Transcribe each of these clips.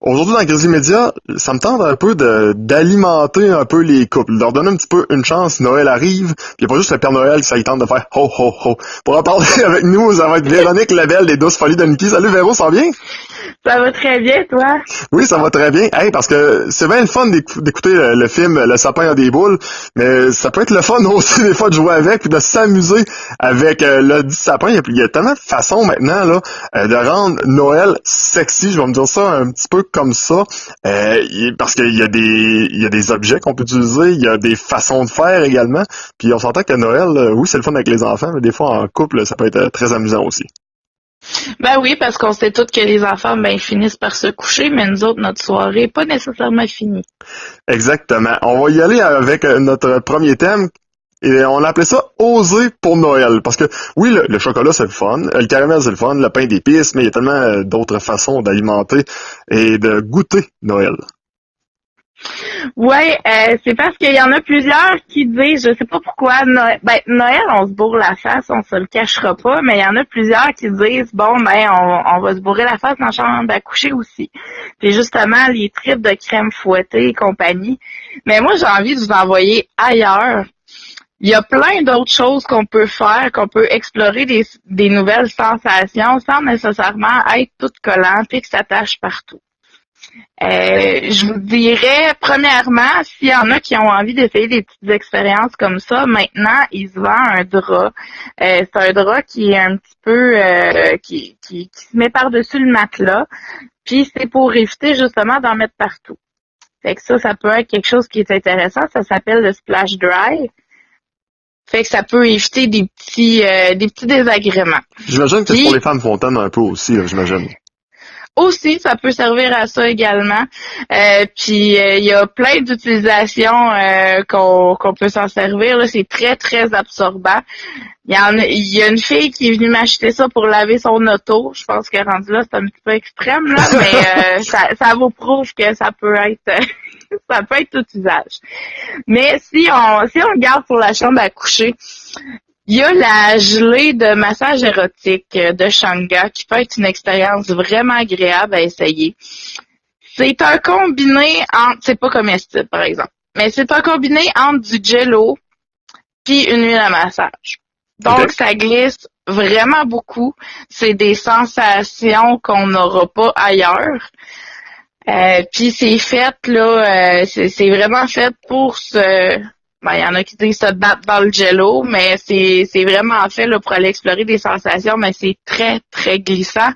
Aujourd'hui, dans Grizzly Media, ça me tente un peu d'alimenter un peu les couples, de leur donner un petit peu une chance. Noël arrive, puis il n'y a pas juste le Père Noël qui tente de faire ho ho ho. Pour en parler avec nous, ça va être Véronique Lebel des Douces Folies de Mickey. Salut Véro, ça va bien? Ça va très bien, toi? Oui, ça va très bien. Hey, parce que c'est bien le fun d'écouter le film Le sapin a des boules, mais ça peut être le fun aussi des fois de jouer avec puis de s'amuser avec le dit sapin. Il y a tellement de façons maintenant là de rendre Noël sexy. Je vais me dire ça un petit peu comme ça, parce qu'il y a des objets qu'on peut utiliser, il y a des façons de faire également. Puis on s'entend que Noël, oui, c'est le fun avec les enfants, mais des fois en couple, ça peut être très amusant aussi. Ben oui, parce qu'on sait tous que les enfants, ben, finissent par se coucher, mais nous autres, notre soirée n'est pas nécessairement finie. Exactement. On va y aller avec notre premier thème. Et on appelait ça oser pour Noël. Parce que oui, le chocolat, c'est le fun. Le caramel, c'est le fun. Le pain d'épices, mais il y a tellement d'autres façons d'alimenter et de goûter Noël. Ouais, c'est parce qu'il y en a plusieurs qui disent, je sais pas pourquoi, Noël, on se bourre la face, on se le cachera pas, mais il y en a plusieurs qui disent, bon, ben, on va se bourrer la face dans la chambre à coucher aussi. Puis justement, les tripes de crème fouettée et compagnie. Mais moi, j'ai envie de vous envoyer ailleurs. Il y a plein d'autres choses qu'on peut faire, qu'on peut explorer des nouvelles sensations sans nécessairement être tout collant et que ça tâche partout. Je vous dirais, premièrement, s'il y en a qui ont envie d'essayer des petites expériences comme ça, maintenant, ils se vendent un drap. C'est un drap qui est un petit peu, qui se met par-dessus le matelas. Puis c'est pour éviter justement d'en mettre partout. Fait que ça peut être quelque chose qui est intéressant. Ça s'appelle le splash dry. Fait que ça peut éviter des petits désagréments. J'imagine que c'est pour les femmes fontaines un peu aussi, là, j'imagine. Aussi, ça peut servir à ça également. Puis il y a plein d'utilisations qu'on peut s'en servir. Là. C'est très, très absorbant. Il y a une fille qui est venue m'acheter ça pour laver son auto. Je pense que rendu là, c'est un petit peu extrême, là, mais ça vous prouve que ça peut être ça peut être tout usage. Mais si on regarde pour la chambre à coucher, il y a la gelée de massage érotique de Shanga qui peut être une expérience vraiment agréable à essayer. C'est un combiné entre, c'est pas comestible par exemple, mais c'est un combiné entre du jello puis une huile à massage. Donc okay. Ça glisse vraiment beaucoup. C'est des sensations qu'on n'aura pas ailleurs. Puis c'est fait là, c'est vraiment fait pour se. Ben, il y en a qui disent se battre dans le jello, mais c'est vraiment fait là, pour aller explorer des sensations, mais c'est très, très glissant.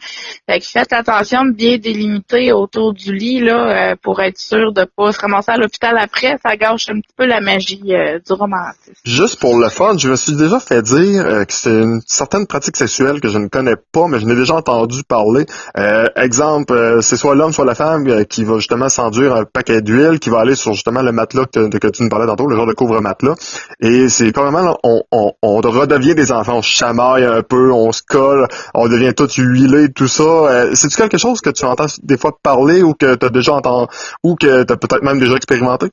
Fait que faites attention de bien délimiter autour du lit là, pour être sûr de pas se ramasser à l'hôpital après. Ça gâche un petit peu la magie du romantisme. Juste pour le fun, je me suis déjà fait dire que c'est une certaine pratique sexuelle que je ne connais pas, mais je n'ai déjà entendu parler. Exemple, c'est soit l'homme, soit la femme qui va justement s'enduire un paquet d'huile, qui va aller sur justement le matelas que tu nous parlais tantôt, le genre de couvre-matelas. Et c'est carrément, là, on redevient des enfants, on se chamaille un peu, on se colle, on devient tout huilé, tout ça. C'est-tu quelque chose que tu entends des fois parler ou que tu as déjà entendu, ou que tu as peut-être même déjà expérimenté?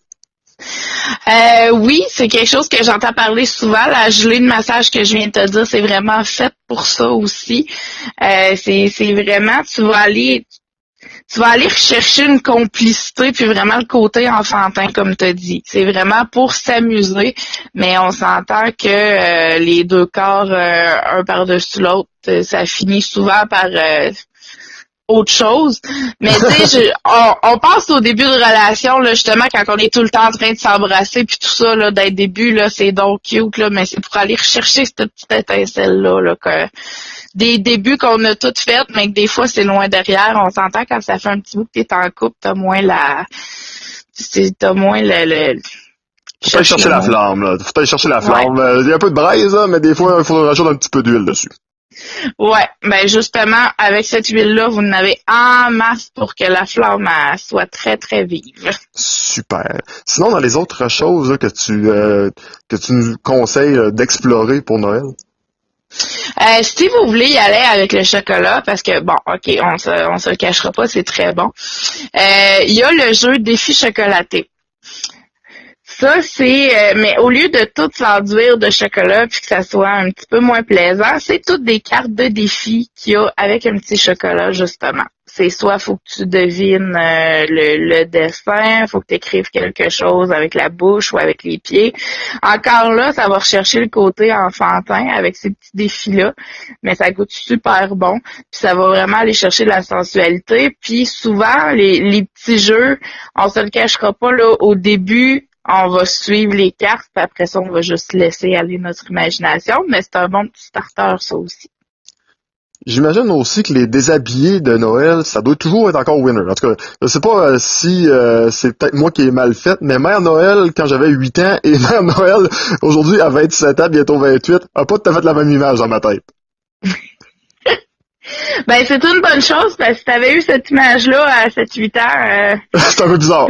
Oui, c'est quelque chose que j'entends parler souvent. La gelée de massage que je viens de te dire, c'est vraiment fait pour ça aussi. C'est vraiment, tu vas aller rechercher une complicité puis vraiment le côté enfantin comme tu as dit. C'est vraiment pour s'amuser, mais on s'entend que les deux corps un par-dessus l'autre, ça finit souvent par autre chose. Mais tu sais, on pense au début de relation, là, justement, quand on est tout le temps en train de s'embrasser puis tout ça, là, dès le début, là, c'est donc cute, là, mais c'est pour aller rechercher cette petite étincelle-là, là, que des débuts qu'on a toutes faites, mais que des fois, c'est loin derrière. On s'entend quand ça fait un petit bout que t'es en couple, t'as moins le faut aller chercher la flamme, là. Faut aller chercher la flamme. Il y a un peu de braise, là, mais des fois, il faut rajouter un petit peu d'huile dessus. Ouais, ben justement, avec cette huile-là, vous en avez en masse pour que la flamme soit très, très vive. Super. Sinon, dans les autres choses là, que tu nous conseilles d'explorer pour Noël? Si vous voulez y aller avec le chocolat, parce que bon, ok, on se le cachera pas, c'est très bon. Il y a le jeu défi chocolaté. Ça, c'est, mais au lieu de tout s'enduire de chocolat puis que ça soit un petit peu moins plaisant, c'est toutes des cartes de défi qu'il y a avec un petit chocolat, justement. C'est soit faut que tu devines le dessin, faut que tu écrives quelque chose avec la bouche ou avec les pieds. Encore là, ça va rechercher le côté enfantin avec ces petits défis-là, mais ça goûte super bon. Puis ça va vraiment aller chercher de la sensualité. Puis souvent, les petits jeux, on se le cachera pas, là, au début, on va suivre les cartes, puis après ça, on va juste laisser aller notre imagination, mais c'est un bon petit starter, ça aussi. J'imagine aussi que les déshabillés de Noël, ça doit toujours être encore winner. En tout cas, je sais pas si c'est peut-être moi qui ai mal fait, mais Mère Noël, quand j'avais 8 ans, et Mère Noël, aujourd'hui, à 27 ans, bientôt 28, a pas tout à fait la même image dans ma tête. Ben, c'est une bonne chose, parce que si t'avais eu cette image-là à 7-8 ans... C'est un peu bizarre.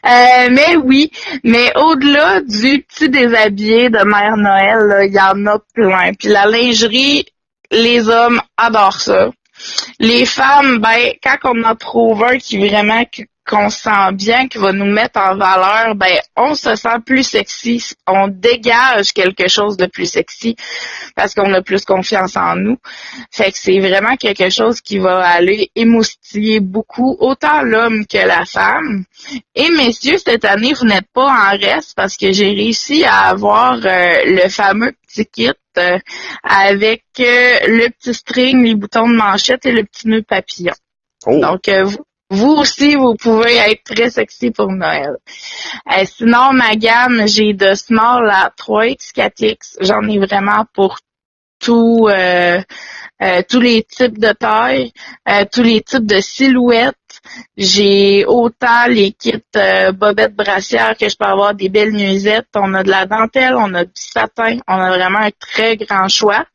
Mais oui, mais au-delà du petit déshabillé de Mère Noël, il y en a plein. Puis la lingerie, les hommes adorent ça. Les femmes, ben, quand on en trouve un qui vraiment qu'on sent bien, qui va nous mettre en valeur, ben, on se sent plus sexy, on dégage quelque chose de plus sexy parce qu'on a plus confiance en nous. Fait que c'est vraiment quelque chose qui va aller émoustiller beaucoup, autant l'homme que la femme. Et messieurs, cette année, vous n'êtes pas en reste parce que j'ai réussi à avoir le fameux petit kit avec le petit string, les boutons de manchette et le petit nœud papillon. Oh. Donc, vous aussi, vous pouvez être très sexy pour Noël. Sinon, ma gamme, j'ai de small à 3X, 4X. J'en ai vraiment pour tous les types de tailles, tous les types de silhouettes. J'ai autant les kits bobettes brassières que je peux avoir des belles nuisettes. On a de la dentelle, on a du satin. On a vraiment un très grand choix.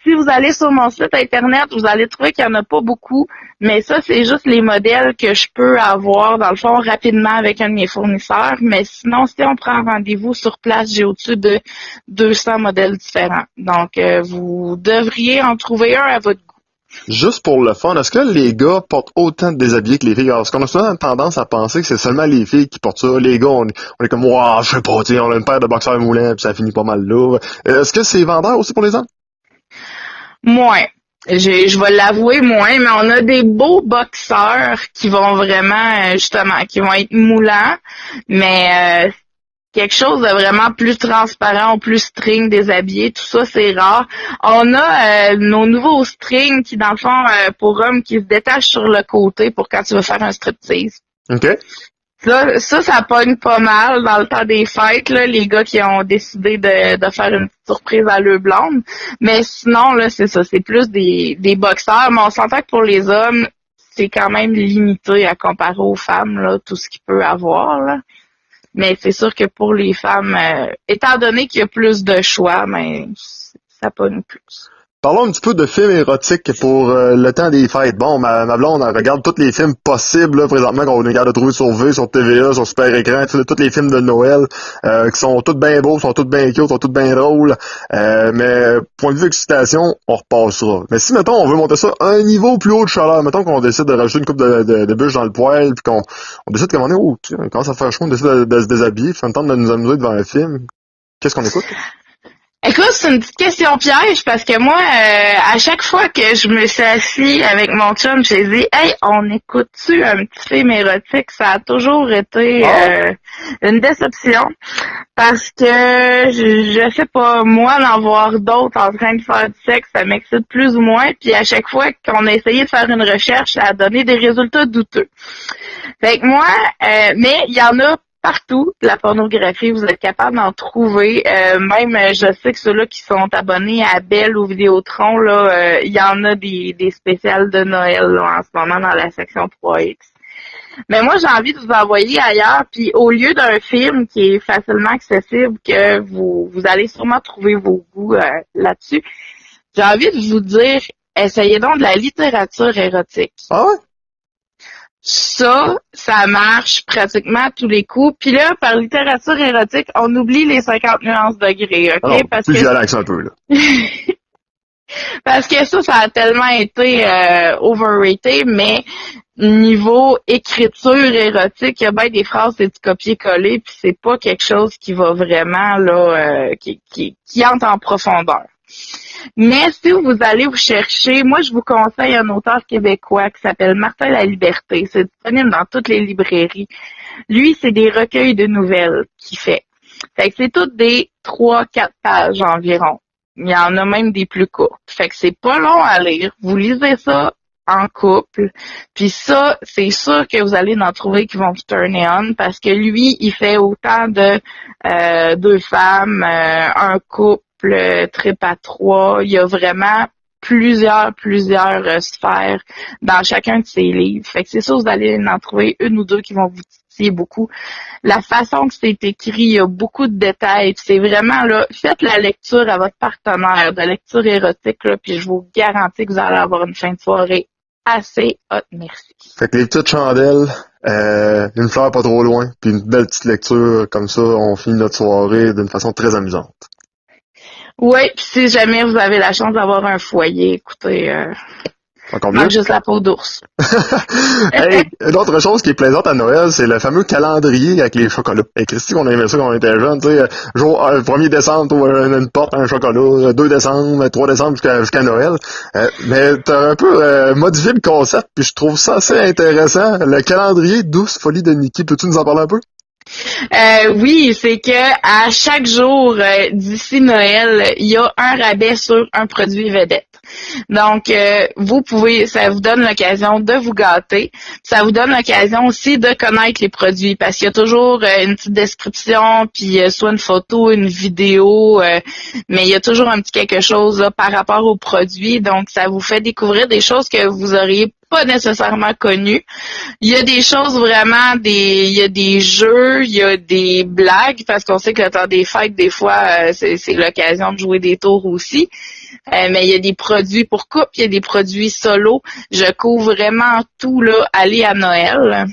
Si vous allez sur mon site internet, vous allez trouver qu'il n'y en a pas beaucoup, mais ça, c'est juste les modèles que je peux avoir, dans le fond, rapidement avec un de mes fournisseurs. Mais sinon, si on prend rendez-vous sur place, j'ai au-dessus de 200 modèles différents. Donc, vous devriez en trouver un à votre goût. Juste pour le fun, est-ce que les gars portent autant de déshabillés que les filles? Parce qu'on a souvent tendance à penser que c'est seulement les filles qui portent ça. Les gars, on est comme, waouh, je sais pas, tu sais, on a une paire de boxeurs moulants, puis ça finit pas mal là. Est-ce que c'est vendeur aussi pour les hommes? Moins. Je vais l'avouer moins, mais on a des beaux boxeurs qui vont vraiment, justement, qui vont être moulants, mais quelque chose de vraiment plus transparent ou plus string, déshabillé, tout ça, c'est rare. On a nos nouveaux strings qui, dans le fond, pour hommes, qui se détachent sur le côté pour quand tu veux faire un striptease. OK. Là, ça pogne pas mal dans le temps des fêtes, là, les gars qui ont décidé de faire une petite surprise à leur blonde. Mais sinon, là, c'est ça, c'est plus des boxeurs. Mais on s'entend que pour les hommes, c'est quand même limité à comparer aux femmes, là, tout ce qu'il peut avoir, là. Mais c'est sûr que pour les femmes, étant donné qu'il y a plus de choix, mais ça pogne plus. Parlons un petit peu de films érotiques pour le temps des fêtes. Bon, ma blonde, elle regarde tous les films possibles, là, présentement, qu'on est capable de trouver sur V, sur TVA, sur Super Écran, tous les films de Noël, qui sont tous bien beaux, sont tous bien cute, sont tous bien drôles. Mais, point de vue excitation, on repassera. Mais si, mettons, on veut monter ça à un niveau plus haut de chaleur, mettons qu'on décide de rajouter une coupe de bûches dans le poêle, puis qu'on décide qu'à un moment donné, on commence à faire chaud, on décide de se déshabiller, puis on tente de nous amuser devant un film, qu'est-ce qu'on écoute? Écoute, c'est une petite question piège parce que moi, à chaque fois que je me suis assis avec mon chum, j'ai dit « Hey, on écoute-tu un petit film érotique? » Ça a toujours été une déception parce que, je sais pas, moi, d'en voir d'autres en train de faire du sexe, ça m'excite plus ou moins. Puis à chaque fois qu'on a essayé de faire une recherche, ça a donné des résultats douteux. Fait que moi, mais il y en a partout, de la pornographie, vous êtes capable d'en trouver. Même, je sais que ceux-là qui sont abonnés à Belle ou Vidéotron, là, il y en a des spéciales de Noël là, en ce moment dans la section 3X. Mais moi, j'ai envie de vous envoyer ailleurs, puis au lieu d'un film qui est facilement accessible, que vous allez sûrement trouver vos goûts là-dessus, j'ai envie de vous dire, essayez donc de la littérature érotique. Ah ouais? Ça marche pratiquement à tous les coups. Puis là, par littérature érotique, on oublie les 50 nuances degrés, OK? Alors, parce plus que violent un peu, là. parce que ça a tellement été overrated, mais niveau écriture érotique, il y a bien des phrases, c'est du copier-coller, puis c'est pas quelque chose qui va vraiment là qui entre en profondeur. Mais si vous allez vous chercher, moi je vous conseille un auteur québécois qui s'appelle Martin Laliberté. C'est disponible dans toutes les librairies. Lui, c'est des recueils de nouvelles qu'il fait. Fait que c'est toutes des 3-4 pages environ. Il y en a même des plus courtes. Fait que c'est pas long à lire. Vous lisez ça en couple. Puis ça, c'est sûr que vous allez en trouver qui vont vous turner on parce que lui, il fait autant de 2 femmes, un couple, trip à 3. Il y a vraiment plusieurs sphères dans chacun de ses livres. Fait que c'est sûr, vous allez en trouver une ou deux qui vont vous titiller beaucoup. La façon que c'est écrit, il y a beaucoup de détails. C'est vraiment, là, faites la lecture à votre partenaire, de lecture érotique, là, puis je vous garantis que vous allez avoir une fin de soirée assez hot, merci. Fait que les petites chandelles, une fleur pas trop loin, puis une belle petite lecture, comme ça, on finit notre soirée d'une façon très amusante. Oui, puis si jamais vous avez la chance d'avoir un foyer, écoutez, Encore mieux. manque juste la peau d'ours. Hey, une autre chose qui est plaisante à Noël, c'est le fameux calendrier avec les chocolats. Et Christy, on aimait ça quand on était jeune, tu sais, jour 1er décembre, une porte, un chocolat, 2 décembre, 3 décembre jusqu'à Noël. Mais t'as un peu modifié le concept, puis je trouve ça assez intéressant. Le calendrier Douce Folie de Nikki, peux-tu nous en parler un peu? Oui, c'est que à chaque jour d'ici Noël, il y a un rabais sur un produit vedette. Donc, vous pouvez, ça vous donne l'occasion de vous gâter. Ça vous donne l'occasion aussi de connaître les produits parce qu'il y a toujours une petite description, puis soit une photo, une vidéo, mais il y a toujours un petit quelque chose là, par rapport aux produits. Donc, ça vous fait découvrir des choses que vous auriez pas nécessairement connues. Il y a des choses vraiment, il y a des jeux, il y a des blagues, parce qu'on sait que le temps des fêtes, des fois, c'est l'occasion de jouer des tours aussi. Mais il y a des produits pour couple, il y a des produits solo. Je couvre vraiment tout, là, aller à Noël.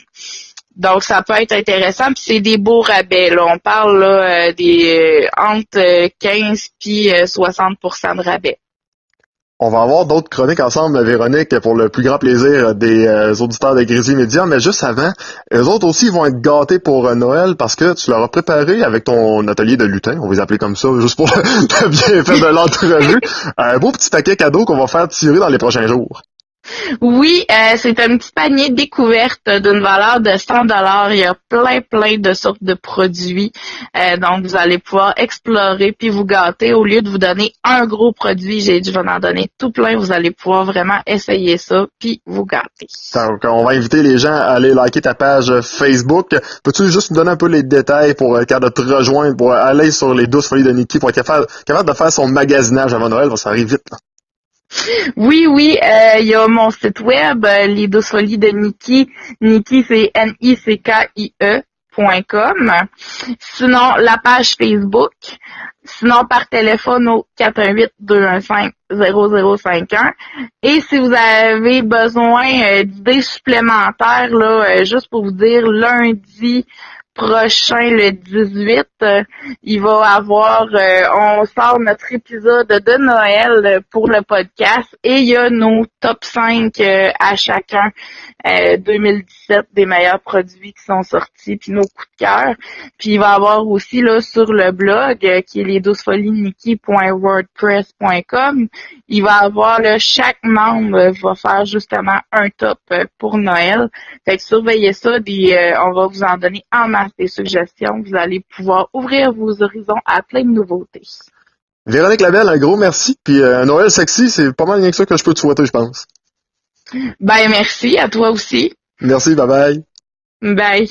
Donc, ça peut être intéressant. Puis c'est des beaux rabais, là. On parle là, des entre 15 puis 60% de rabais. On va avoir d'autres chroniques ensemble, Véronique, pour le plus grand plaisir des auditeurs de Grizzly Media, mais juste avant, eux autres aussi vont être gâtés pour Noël parce que tu leur as préparé avec ton atelier de lutin, on va les appeler comme ça, juste pour le bienfait de l'entrevue, un beau petit paquet cadeau qu'on va faire tirer dans les prochains jours. Oui, c'est un petit panier découverte d'une valeur de 100 $. Il y a plein de sortes de produits. Donc, vous allez pouvoir explorer puis vous gâter. Au lieu de vous donner un gros produit, j'ai dit, je vais en donner tout plein. Vous allez pouvoir vraiment essayer ça puis vous gâter. Donc, on va inviter les gens à aller liker ta page Facebook. Peux-tu juste nous donner un peu les détails pour de te rejoindre, pour aller sur les 12 folies de Nikki, pour être capable de faire son magasinage avant Noël? Ça arrive vite, là. Oui, il y a mon site web, les 12 folies de Nikki. Nikki, c'est NICKIE.com. Sinon, la page Facebook. Sinon, par téléphone au 418-215-0051. Et si vous avez besoin d'idées supplémentaires, là, juste pour vous dire, lundi prochain, le 18, il va avoir, on sort notre épisode de Noël pour le podcast et il y a nos top 5 à chacun 2017 des meilleurs produits qui sont sortis, puis nos coups de cœur. Puis il va y avoir aussi là sur le blog qui est les12foliesnikki.wordpress.com, il va y avoir là, chaque membre va faire justement un top pour Noël. Fait que surveillez ça, on va vous en donner en masse des suggestions. Vous allez pouvoir ouvrir vos horizons à plein de nouveautés. Véronique Labelle, un gros merci. Puis Noël sexy, c'est pas mal rien que ça que je peux te souhaiter, je pense. Ben merci, à toi aussi. Merci, bye bye. Bye.